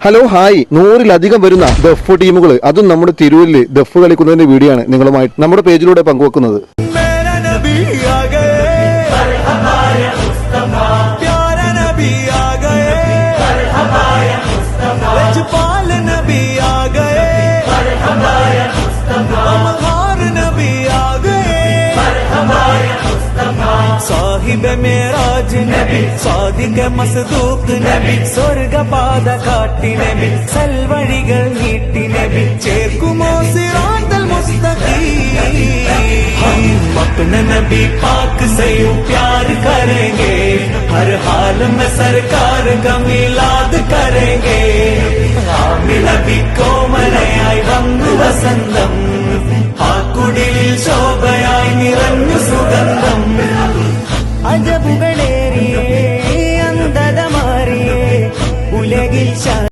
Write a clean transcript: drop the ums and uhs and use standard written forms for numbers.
Hello hi, 100-ലധികം വരുന്ന ദഫ് ടീമുകൾ, അതും നമ്മുടെ തിരൂരിൽ ദഫ് കളിക്കുന്നതിന്റെ വീഡിയോ ആണ് നിങ്ങളുമായി നമ്മുടെ പേജിലൂടെ പങ്കുവെക്കുന്നത്. സാഹിബ മേരാജ് നബി സാദിഖ മസ്ദൂഖ് നബി സ്വർഗപാത കാട്ടി നബി സൽവഴികൾ നീട്ടി നബി ചേർക്കുമോ സിറാത്തൽ മുസ്തഖീം. हम अपना नबी पाक से यूं प्यार करेंगे, हर हाल में सरकार का मिलाद करेंगे.